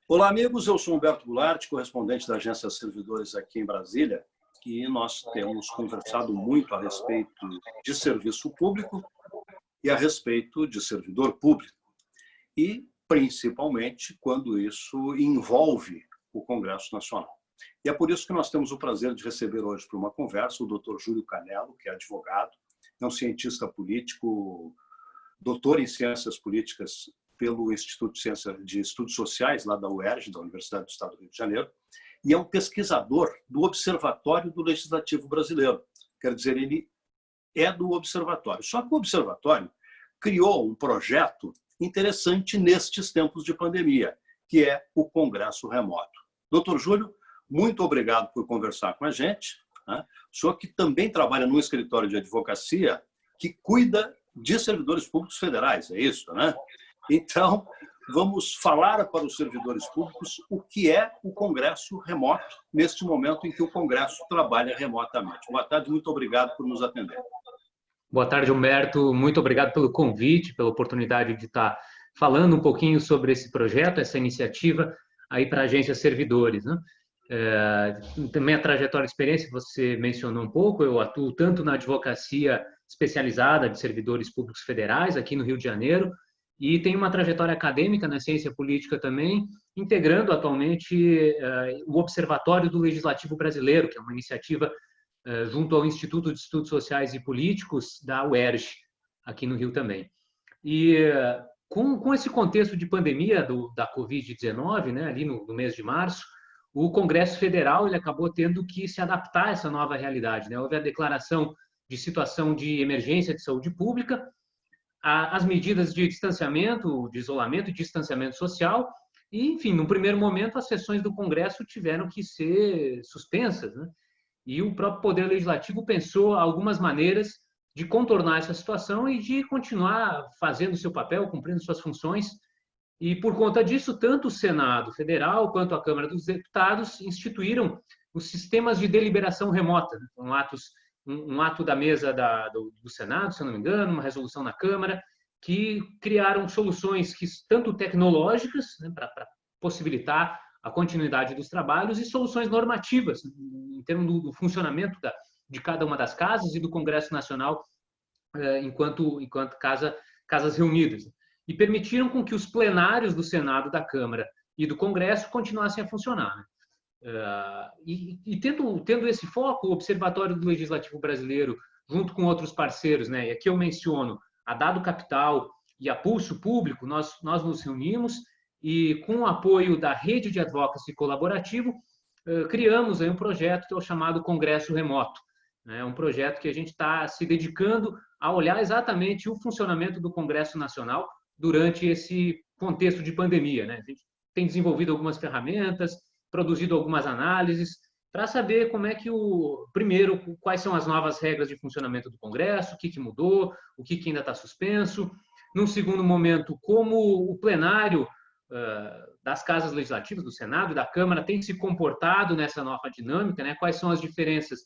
Olá, amigos. Eu sou Humberto Goulart, correspondente da Agência Servidores aqui em Brasília, e nós temos conversado muito a respeito de serviço público e a respeito de servidor público, e principalmente quando isso envolve o Congresso Nacional. E é por isso que nós temos o prazer de receber hoje para uma conversa o Dr. Júlio Canello, que é advogado, é um cientista político, doutor em Ciências Políticas pelo Instituto de Estudos Sociais, lá da UERJ, da Universidade do Estado do Rio de Janeiro, e é um pesquisador do Observatório do Legislativo Brasileiro. Quer dizer, ele é do Observatório. Só que o Observatório criou um projeto interessante nestes tempos de pandemia, que é o Congresso Remoto. Doutor Júlio, muito obrigado por conversar com a gente. O senhor que também trabalha num escritório de advocacia que cuida de servidores públicos federais, é isso, né? Então, vamos falar para os servidores públicos o que é o Congresso Remoto, neste momento em que o Congresso trabalha remotamente. Boa tarde, muito obrigado por nos atender. Boa tarde, Humberto. Muito obrigado pelo convite, pela oportunidade de estar falando um pouquinho sobre esse projeto, essa iniciativa aí para a Agência Servidores, né? Também a trajetória e experiência, você mencionou um pouco, eu atuo tanto na advocacia especializada de servidores públicos federais, aqui no Rio de Janeiro, e tenho uma trajetória acadêmica na ciência política também, integrando atualmente o Observatório do Legislativo Brasileiro, que é uma iniciativa junto ao Instituto de Estudos Sociais e Políticos da UERJ, aqui no Rio também. E com esse contexto de pandemia da Covid-19, né, ali no mês de março, o Congresso Federal ele acabou tendo que se adaptar a essa nova realidade, né? Houve a declaração de situação de emergência de saúde pública, as medidas de distanciamento, de isolamento e distanciamento social, e, enfim, no primeiro momento, as sessões do Congresso tiveram que ser suspensas, né? E o próprio Poder Legislativo pensou algumas maneiras de contornar essa situação e de continuar fazendo o seu papel, cumprindo suas funções. E, por conta disso, tanto o Senado Federal quanto a Câmara dos Deputados instituíram os sistemas de deliberação remota, né? Um ato da mesa do Senado, se eu não me engano, uma resolução na Câmara, que criaram soluções que tanto tecnológicas, né, para possibilitar a continuidade dos trabalhos, e soluções normativas, em termos do funcionamento de cada uma das casas e do Congresso Nacional enquanto casas reunidas. E permitiram com que os plenários do Senado, da Câmara e do Congresso continuassem a funcionar, né? Tendo esse foco, o Observatório do Legislativo Brasileiro, junto com outros parceiros, né, e aqui eu menciono a Dado Capital e a Pulso Público, nós nos reunimos e, com o apoio da Rede de Advocacy Colaborativo, criamos aí um projeto que é o chamado Congresso Remoto. É um projeto que a gente está se dedicando a olhar exatamente o funcionamento do Congresso Nacional durante esse contexto de pandemia, né? A gente tem desenvolvido algumas ferramentas, produzido algumas análises para saber como é que primeiro, quais são as novas regras de funcionamento do Congresso, o que mudou, o que ainda está suspenso. Num segundo momento, como o plenário das casas legislativas, do Senado e da Câmara tem se comportado nessa nova dinâmica, né? Quais são as diferenças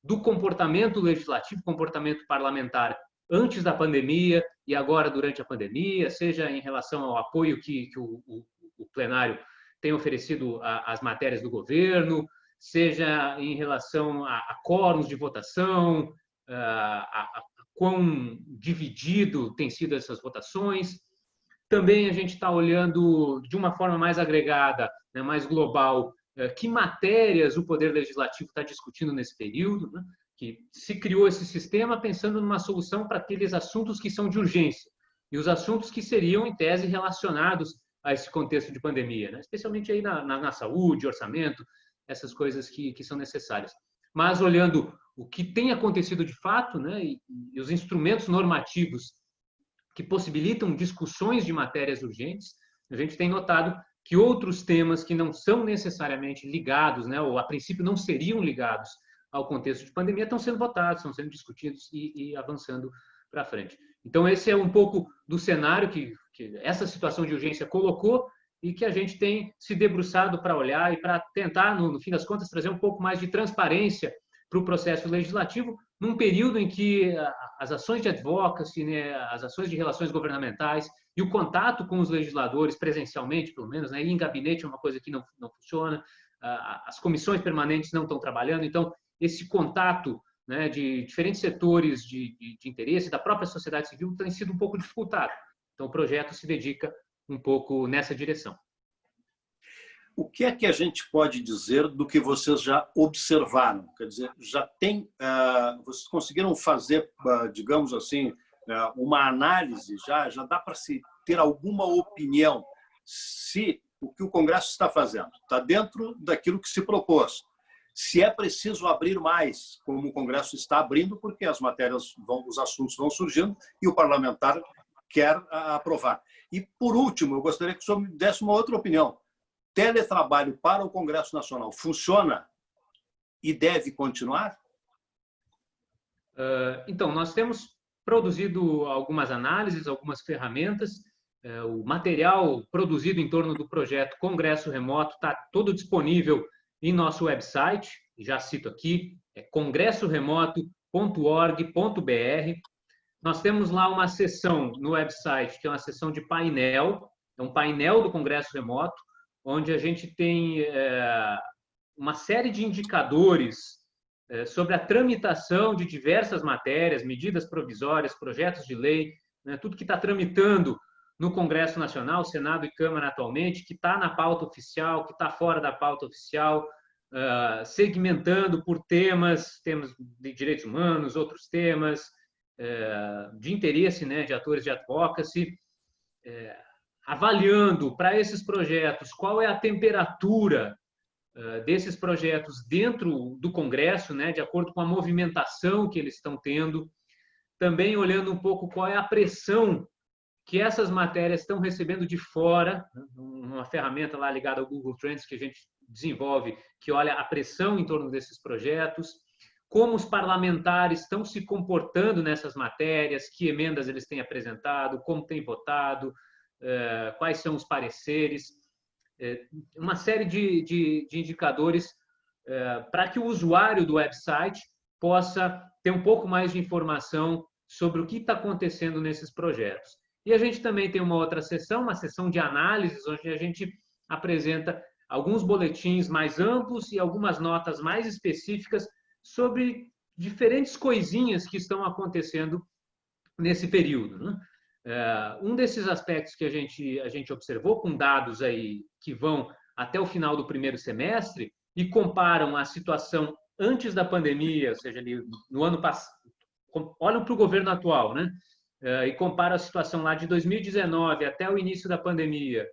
do comportamento legislativo, comportamento parlamentar antes da pandemia e agora durante a pandemia, seja em relação ao apoio que o plenário tem oferecido às matérias do governo, seja em relação a quórums de votação, a quão dividido tem sido essas votações. Também a gente está olhando de uma forma mais agregada, né, mais global, que matérias o Poder Legislativo está discutindo nesse período, né? Que se criou esse sistema pensando numa solução para aqueles assuntos que são de urgência e os assuntos que seriam, em tese, relacionados a esse contexto de pandemia, né? Especialmente aí na saúde, orçamento, essas coisas que são necessárias. Mas olhando o que tem acontecido de fato, né, e os instrumentos normativos que possibilitam discussões de matérias urgentes, a gente tem notado que outros temas que não são necessariamente ligados, né, ou a princípio não seriam ligados ao contexto de pandemia, estão sendo votados, estão sendo discutidos e avançando para frente. Então, esse é um pouco do cenário que essa situação de urgência colocou e que a gente tem se debruçado para olhar e para tentar, no fim das contas, trazer um pouco mais de transparência para o processo legislativo, num período em que as ações de advocacy, né, as ações de relações governamentais E o contato com os legisladores, presencialmente, pelo menos, né? E em gabinete é uma coisa que não funciona, as comissões permanentes não estão trabalhando, então esse contato, né, de diferentes setores de interesse da própria sociedade civil tem sido um pouco dificultado. Então o projeto se dedica um pouco nessa direção. O que é que a gente pode dizer do que vocês já observaram? Quer dizer, já tem, vocês conseguiram fazer, digamos assim, uma análise, já dá para se ter alguma opinião se o que o Congresso está fazendo está dentro daquilo que se propôs, se é preciso abrir mais, como o Congresso está abrindo, porque as matérias os assuntos vão surgindo e o parlamentar quer aprovar. E, por último, eu gostaria que o senhor me desse uma outra opinião. Teletrabalho para o Congresso Nacional funciona e deve continuar? Então, nós temos produzido algumas análises, algumas ferramentas. O material produzido em torno do projeto Congresso Remoto está todo disponível em nosso website. Já cito aqui, é congressoremoto.org.br. Nós temos lá uma seção no website, que é uma seção de painel, é um painel do Congresso Remoto, onde a gente tem uma série de indicadores sobre a tramitação de diversas matérias, medidas provisórias, projetos de lei, né, tudo que está tramitando no Congresso Nacional, Senado e Câmara atualmente, que está na pauta oficial, que está fora da pauta oficial, segmentando por temas de direitos humanos, outros temas de interesse, né, de atores de advocacy, avaliando para esses projetos qual é a temperatura desses projetos dentro do Congresso, né, de acordo com a movimentação que eles estão tendo, também olhando um pouco qual é a pressão que essas matérias estão recebendo de fora, uma ferramenta lá ligada ao Google Trends que a gente desenvolve, que olha a pressão em torno desses projetos, como os parlamentares estão se comportando nessas matérias, que emendas eles têm apresentado, como têm votado, quais são os pareceres, uma série de indicadores para que o usuário do website possa ter um pouco mais de informação sobre o que está acontecendo nesses projetos. E a gente também tem uma outra seção, uma seção de análises, onde a gente apresenta alguns boletins mais amplos e algumas notas mais específicas sobre diferentes coisinhas que estão acontecendo nesse período, né? Um desses aspectos que a gente observou com dados aí que vão até o final do primeiro semestre e comparam a situação antes da pandemia, ou seja, ali no ano passado, olham para o governo atual, né? E comparam a situação lá de 2019 até o início da pandemia,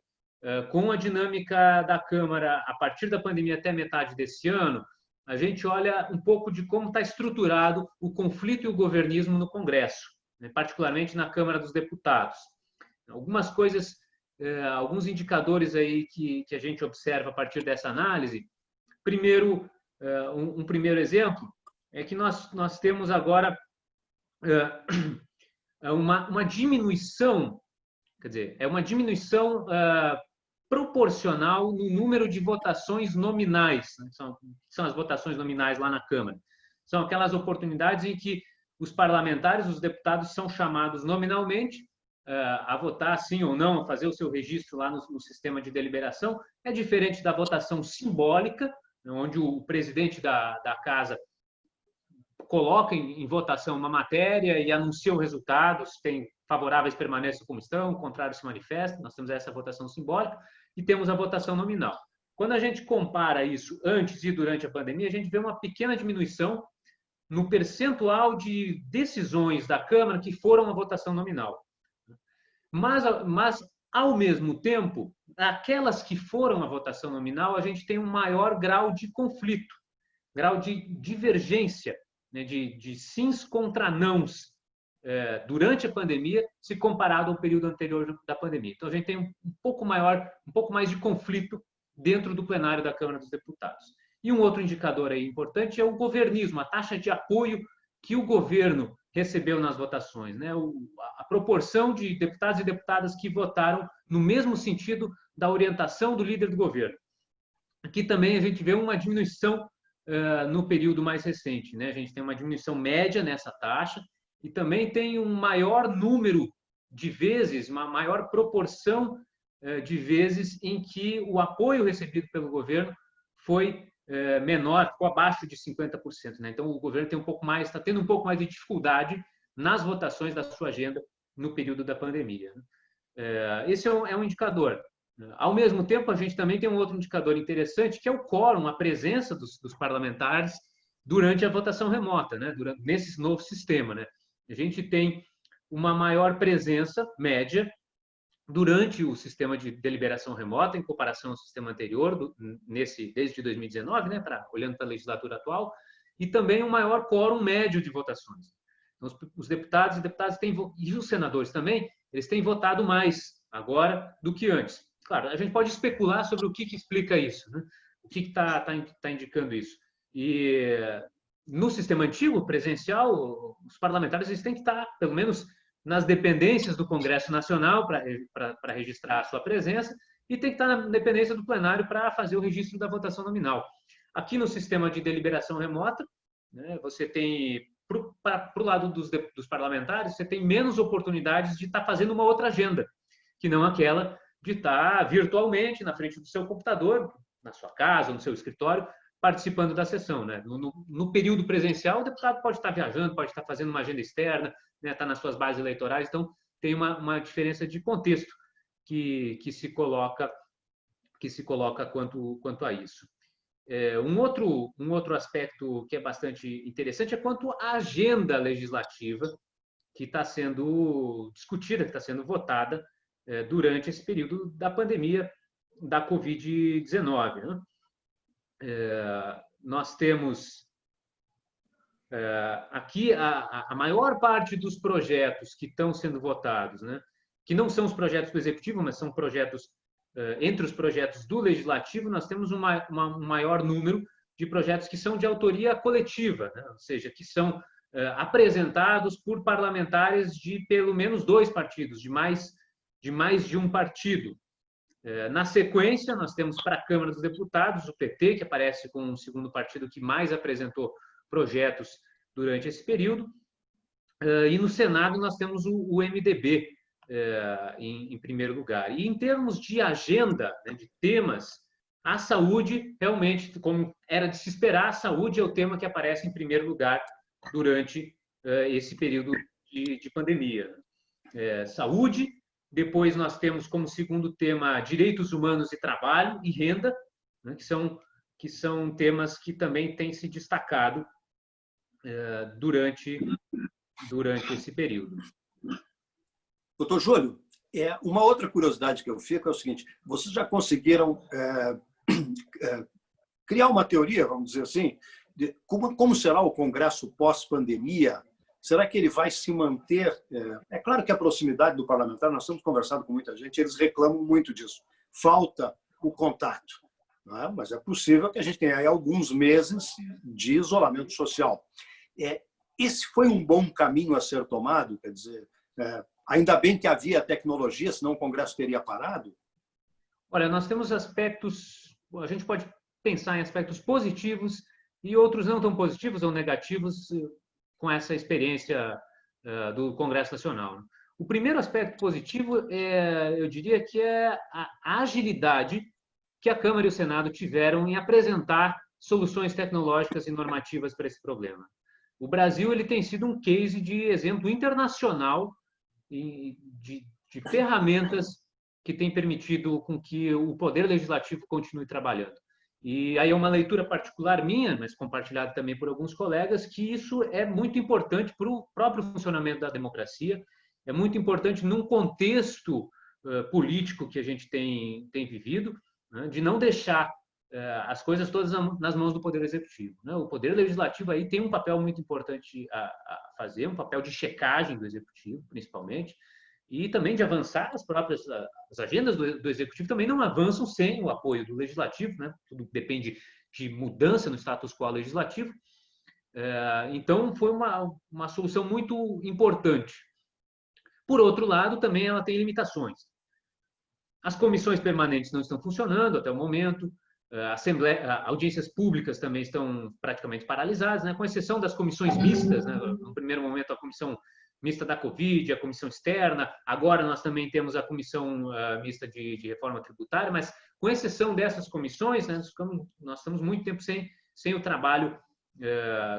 com a dinâmica da Câmara a partir da pandemia até metade desse ano, a gente olha um pouco de como está estruturado o conflito e o governismo no Congresso, particularmente na Câmara dos Deputados. Algumas coisas, alguns indicadores aí que a gente observa a partir dessa análise. Primeiro, um primeiro exemplo é que nós temos agora uma diminuição, quer dizer, é uma diminuição proporcional no número de votações nominais, né? São as votações nominais lá na Câmara. São aquelas oportunidades em que os parlamentares, os deputados, são chamados nominalmente a votar sim ou não, a fazer o seu registro lá no sistema de deliberação. É diferente da votação simbólica, onde o presidente da casa coloca em votação uma matéria e anuncia o resultado, se tem favoráveis permanecem como estão, contrários se manifestam. Nós temos essa votação simbólica e temos a votação nominal. Quando a gente compara isso antes e durante a pandemia, a gente vê uma pequena diminuição no percentual de decisões da Câmara que foram a votação nominal. Mas ao mesmo tempo, aquelas que foram a votação nominal, a gente tem um maior grau de conflito, grau de divergência, né, de sims contra nãos durante a pandemia, se comparado ao período anterior da pandemia. Então, a gente tem um pouco mais de conflito dentro do plenário da Câmara dos Deputados. E um outro indicador aí importante é o governismo, a taxa de apoio que o governo recebeu nas votações, né? A proporção de deputados e deputadas que votaram no mesmo sentido da orientação do líder do governo. Aqui também a gente vê uma diminuição no período mais recente, né? A gente tem uma diminuição média nessa taxa e também tem um maior número de vezes, uma maior proporção de vezes em que o apoio recebido pelo governo foi menor, ficou abaixo de 50%. Né? Então, o governo tem um pouco mais, está tendo um pouco mais de dificuldade nas votações da sua agenda no período da pandemia. Esse é um indicador. Ao mesmo tempo, a gente também tem um outro indicador interessante, que é o quórum, a presença dos parlamentares durante a votação remota, né? Nesse novo sistema. Né? A gente tem uma maior presença média durante o sistema de deliberação remota, em comparação ao sistema anterior, desde 2019, né? Olhando para a legislatura atual, e também um maior quórum médio de votações. Então, os deputados e os senadores também, eles têm votado mais agora do que antes. Claro, a gente pode especular sobre o que explica isso, né? O que está indicando isso. E no sistema antigo, presencial, os parlamentares eles têm que estar, pelo menos, nas dependências do Congresso Nacional para registrar a sua presença e tem que estar na dependência do plenário para fazer o registro da votação nominal. Aqui no sistema de deliberação remota, né, você tem, para o lado dos parlamentares, você tem menos oportunidades de estar fazendo uma outra agenda, que não aquela de estar virtualmente na frente do seu computador, na sua casa, no seu escritório, participando da sessão. Né? No período presencial, o deputado pode estar viajando, pode estar fazendo uma agenda externa, né? Está nas suas bases eleitorais, então tem uma diferença de contexto que se coloca quanto a isso. Um outro aspecto que é bastante interessante é quanto à agenda legislativa que está sendo discutida, que está sendo votada durante esse período da pandemia da Covid-19. Né? Nós temos aqui a maior parte dos projetos que estão sendo votados, né? Que não são os projetos do Executivo, mas são projetos, entre os projetos do Legislativo, nós temos um maior número de projetos que são de autoria coletiva, né? Ou seja, que são apresentados por parlamentares de pelo menos 2 partidos, de mais de um partido. Na sequência, nós temos para a Câmara dos Deputados o PT, que aparece como o segundo partido que mais apresentou projetos durante esse período, e no Senado nós temos o MDB em primeiro lugar. E em termos de agenda, né, de temas, a saúde, realmente, como era de se esperar, a saúde é o tema que aparece em primeiro lugar durante esse período de pandemia. Saúde. Depois nós temos como segundo tema direitos humanos e trabalho e renda, né, que são temas que também têm se destacado durante esse período. Doutor Júlio, uma outra curiosidade que eu fico é o seguinte: vocês já conseguiram criar uma teoria, vamos dizer assim, de como será o Congresso pós-pandemia? Será que ele vai se manter? É claro que a proximidade do parlamentar, nós temos conversado com muita gente, eles reclamam muito disso. Falta o contato. Não é? Mas é possível que a gente tenha aí alguns meses de isolamento social. Esse foi um bom caminho a ser tomado? Quer dizer, ainda bem que havia tecnologia, senão o Congresso teria parado? Olha, nós temos aspectos, a gente pode pensar em aspectos positivos e outros não tão positivos ou negativos com essa experiência do Congresso Nacional. O primeiro aspecto positivo, eu diria que é a agilidade que a Câmara e o Senado tiveram em apresentar soluções tecnológicas e normativas para esse problema. O Brasil ele tem sido um case de exemplo internacional de ferramentas que têm permitido com que o Poder Legislativo continue trabalhando. E aí é uma leitura particular minha, mas compartilhada também por alguns colegas, que isso é muito importante para o próprio funcionamento da democracia, é muito importante num contexto político que a gente tem vivido, né, de não deixar as coisas todas nas mãos do Poder Executivo. Né? O Poder Legislativo aí tem um papel muito importante a fazer, um papel de checagem do Executivo, principalmente, e também de avançar as agendas do Executivo também não avançam sem o apoio do Legislativo, né? Tudo depende de mudança no status quo legislativo. Então, foi uma solução muito importante. Por outro lado, também ela tem limitações. As comissões permanentes não estão funcionando até o momento, audiências públicas também estão praticamente paralisadas, né? Com exceção das comissões mistas. Né? No primeiro momento, a Comissão mista da Covid, a comissão externa, agora nós também temos a comissão mista de reforma tributária, mas com exceção dessas comissões, né, nós estamos muito tempo sem o trabalho,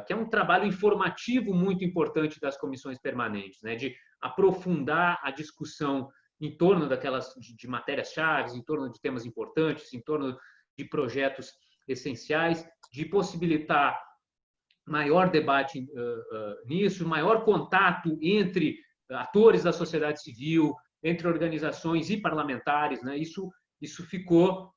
que é um trabalho informativo muito importante das comissões permanentes, né, de aprofundar a discussão em torno daquelas de matérias-chave, em torno de temas importantes, em torno de projetos essenciais, de possibilitar maior debate nisso, maior contato entre atores da sociedade civil, entre organizações e parlamentares, né? Isso ficou,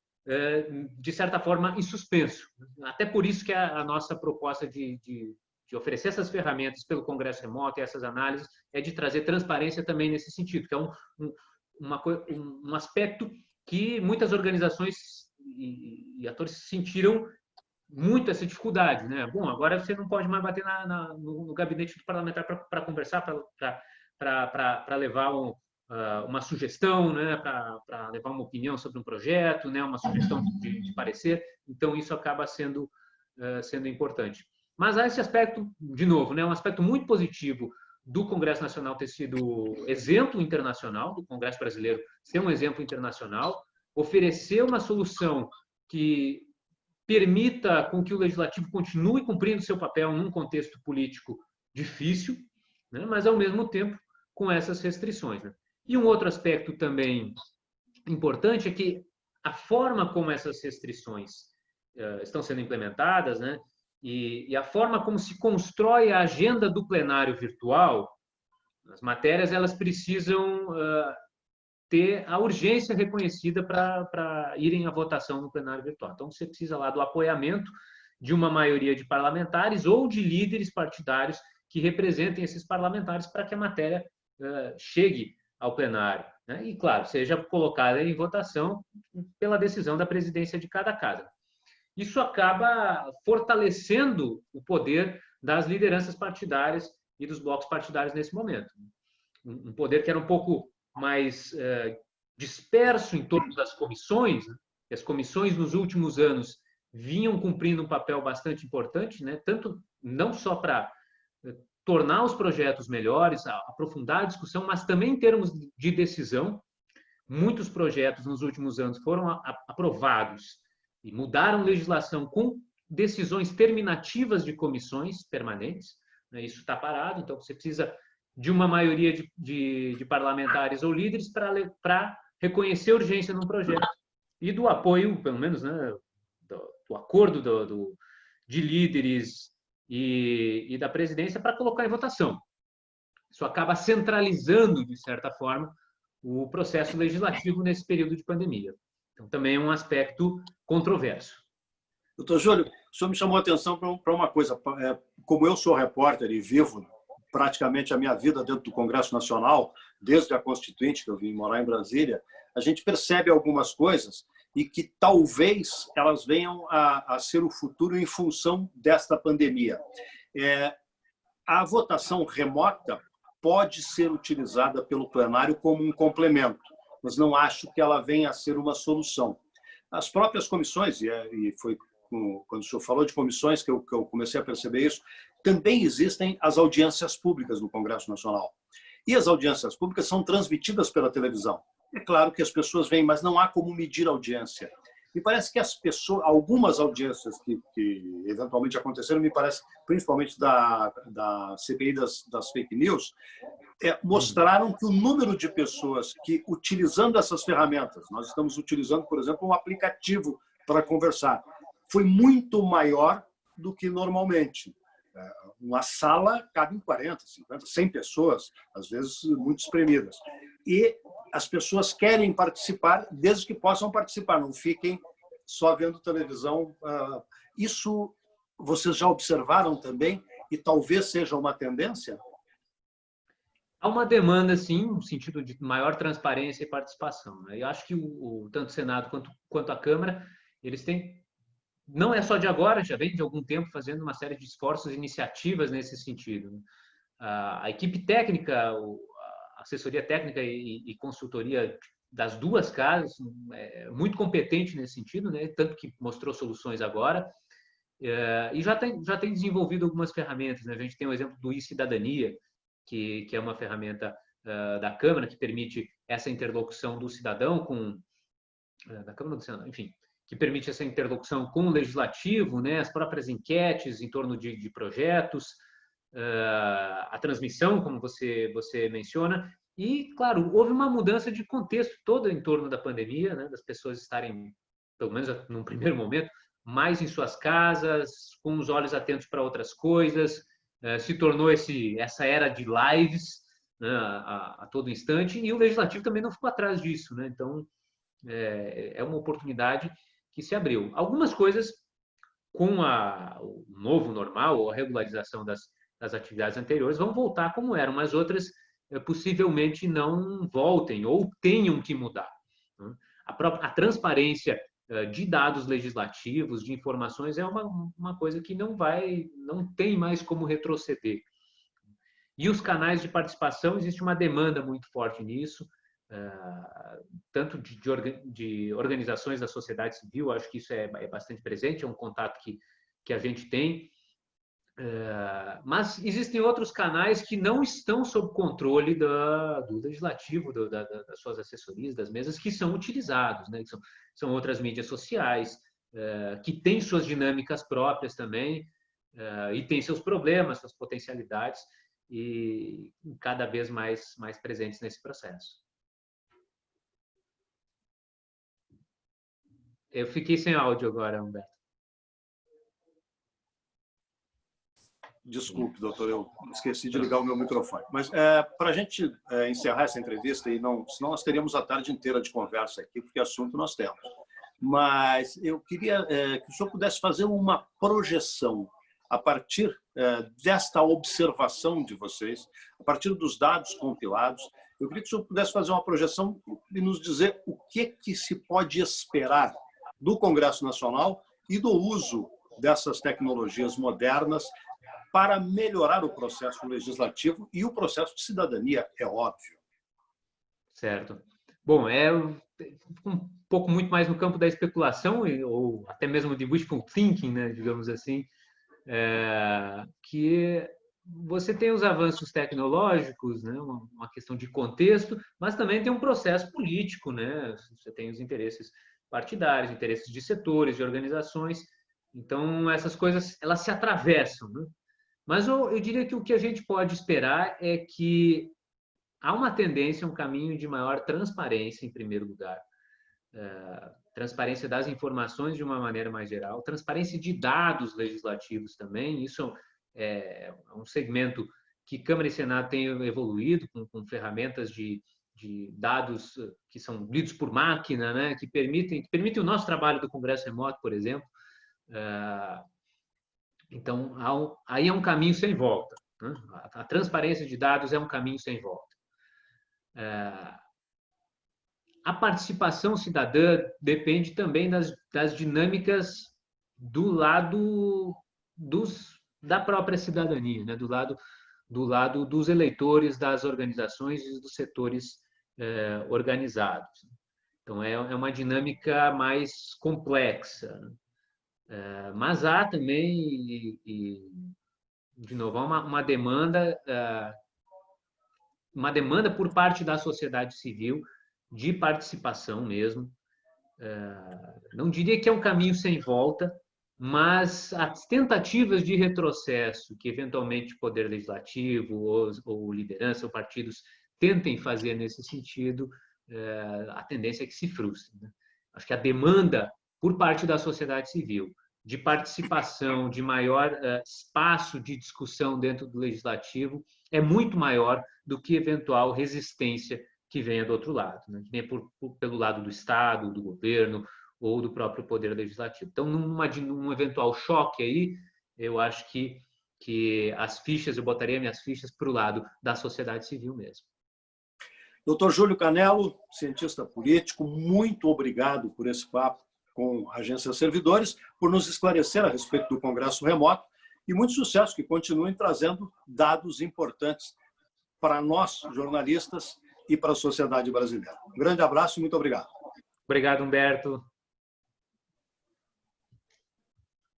de certa forma, em suspenso. Até por isso que a nossa proposta de oferecer essas ferramentas pelo Congresso Remoto e essas análises é de trazer transparência também nesse sentido, que é um aspecto que muitas organizações e atores sentiram muito essa dificuldade, né? Bom, agora você não pode mais bater no gabinete do parlamentar para conversar, para levar uma sugestão, né? Para levar uma opinião sobre um projeto, né? Uma sugestão de parecer. Então, isso acaba sendo importante. Mas há esse aspecto, de novo, né? Um aspecto muito positivo do Congresso Nacional ter sido exemplo internacional, do Congresso Brasileiro ser um exemplo internacional, oferecer uma solução que permita com que o legislativo continue cumprindo seu papel num contexto político difícil, né? Mas, ao mesmo tempo, com essas restrições, né? E um outro aspecto também importante é que a forma como essas restrições estão sendo implementadas, né? E a forma como se constrói a agenda do plenário virtual, as matérias elas precisam ter a urgência reconhecida para irem à votação no plenário virtual. Então, você precisa lá do apoiamento de uma maioria de parlamentares ou de líderes partidários que representem esses parlamentares para que a matéria chegue ao plenário, né? E, claro, seja colocada em votação pela decisão da presidência de cada casa. Isso acaba fortalecendo o poder das lideranças partidárias e dos blocos partidários nesse momento. Um poder que era um pouco mais disperso em torno das comissões, né? E as comissões nos últimos anos vinham cumprindo um papel bastante importante, né? Tanto não só para tornar os projetos melhores, aprofundar a discussão, mas também em termos de decisão. Muitos projetos nos últimos anos foram aprovados e mudaram legislação com decisões terminativas de comissões permanentes, né? Isso está parado, então você precisa de uma maioria de parlamentares ou líderes para reconhecer a urgência num projeto e do apoio, pelo menos, né, do acordo de líderes e da presidência para colocar em votação. Isso acaba centralizando, de certa forma, o processo legislativo nesse período de pandemia. Então, também é um aspecto controverso. Doutor Júlio, o senhor me chamou a atenção para uma coisa. Como eu sou repórter e vivo praticamente a minha vida dentro do Congresso Nacional, desde a Constituinte, que eu vim morar em Brasília, a gente percebe algumas coisas e que talvez elas venham a ser o futuro em função desta pandemia. A votação remota pode ser utilizada pelo plenário como um complemento, mas não acho que ela venha a ser uma solução. As próprias comissões, e foi quando o senhor falou de comissões que eu comecei a perceber isso, também existem as audiências públicas no Congresso Nacional. E as audiências públicas são transmitidas pela televisão. É claro que as pessoas veem, mas não há como medir a audiência. Me parece que algumas audiências que eventualmente aconteceram, me parece, principalmente da CPI das fake news, mostraram que o número de pessoas que, utilizando essas ferramentas, nós estamos utilizando, por exemplo, um aplicativo para conversar, foi muito maior do que normalmente. Uma sala cabe em 40, 50, 100 pessoas, às vezes muito espremidas. E as pessoas querem participar desde que possam participar, não fiquem só vendo televisão. Isso vocês já observaram também e talvez seja uma tendência? Há uma demanda, sim, no sentido de maior transparência e participação, né? Eu acho que tanto o Senado quanto a Câmara, eles têm, não é só de agora, já vem de algum tempo fazendo uma série de esforços e iniciativas nesse sentido, né? A equipe técnica, a assessoria técnica e consultoria das duas casas é muito competente nesse sentido, né? Tanto que mostrou soluções agora, e já tem desenvolvido algumas ferramentas, né? A gente tem o exemplo do e-Cidadania, que é uma ferramenta da Câmara que permite essa interlocução do cidadão com da Câmara do Senado, enfim, que permite essa interlocução com o legislativo, né, as próprias enquetes em torno de projetos, a transmissão, como você menciona, e, claro, houve uma mudança de contexto todo em torno da pandemia, né, das pessoas estarem, pelo menos num primeiro momento, mais em suas casas, com os olhos atentos para outras coisas, se tornou essa era de lives, né, a todo instante, e o legislativo também não ficou atrás disso, né? Então, é uma oportunidade que se abriu. Algumas coisas, com o novo normal, ou a regularização das atividades anteriores, vão voltar como eram, mas outras possivelmente não voltem ou tenham que mudar. A transparência de dados legislativos, de informações, é uma coisa que não tem mais como retroceder. E os canais de participação, existe uma demanda muito forte nisso, tanto de organizações da sociedade civil, acho que isso é bastante presente, é um contato que a gente tem, mas existem outros canais que não estão sob controle do legislativo, das suas assessorias, das mesas, que são utilizados, né? São outras mídias sociais, que têm suas dinâmicas próprias também, e têm seus problemas, suas potencialidades, e cada vez mais presentes nesse processo. Eu fiquei sem áudio agora, Humberto. Desculpe, doutor, eu esqueci de ligar o meu microfone. Mas para a gente encerrar essa entrevista, senão nós teríamos a tarde inteira de conversa aqui, porque assunto nós temos. Mas eu queria que o senhor pudesse fazer uma projeção a partir desta observação de vocês, a partir dos dados compilados. Eu queria que o senhor pudesse fazer uma projeção e nos dizer o que se pode esperar do Congresso Nacional e do uso dessas tecnologias modernas para melhorar o processo legislativo e o processo de cidadania, é óbvio. Certo. Bom, um pouco muito mais no campo da especulação, ou até mesmo de wishful thinking, né, digamos assim, que você tem os avanços tecnológicos, né, uma questão de contexto, mas também tem um processo político, né? Você tem os interesses partidários, interesses de setores, de organizações. Então, essas coisas elas se atravessam, né? Mas eu diria que o que a gente pode esperar é que há uma tendência, um caminho de maior transparência, em primeiro lugar. Transparência das informações de uma maneira mais geral, transparência de dados legislativos também. Isso é um segmento que Câmara e Senado têm evoluído com ferramentas de dados que são lidos por máquina, né, que permitem o nosso trabalho do Congresso Remoto, por exemplo. Então, aí é um caminho sem volta, né? A transparência de dados é um caminho sem volta. A participação cidadã depende também das dinâmicas do lado da própria cidadania, né? do lado dos eleitores, das organizações e dos setores organizados. Então, é uma dinâmica mais complexa. Mas há também, de novo, uma demanda por parte da sociedade civil de participação mesmo. Não diria que é um caminho sem volta, mas as tentativas de retrocesso que eventualmente o Poder Legislativo ou liderança ou partidos tentem fazer nesse sentido, a tendência é que se frustre, né? Acho que a demanda por parte da sociedade civil, de participação, de maior espaço de discussão dentro do legislativo, é muito maior do que eventual resistência que venha do outro lado, né? Que venha pelo lado do Estado, do governo ou do próprio poder legislativo. Então, num eventual choque aí, eu acho que eu botaria minhas fichas para o lado da sociedade civil mesmo. Doutor Júlio Canello, cientista político, muito obrigado por esse papo com a Agência Servidores, por nos esclarecer a respeito do Congresso Remoto e muito sucesso, que continuem trazendo dados importantes para nós, jornalistas, e para a sociedade brasileira. Um grande abraço e muito obrigado. Obrigado, Humberto.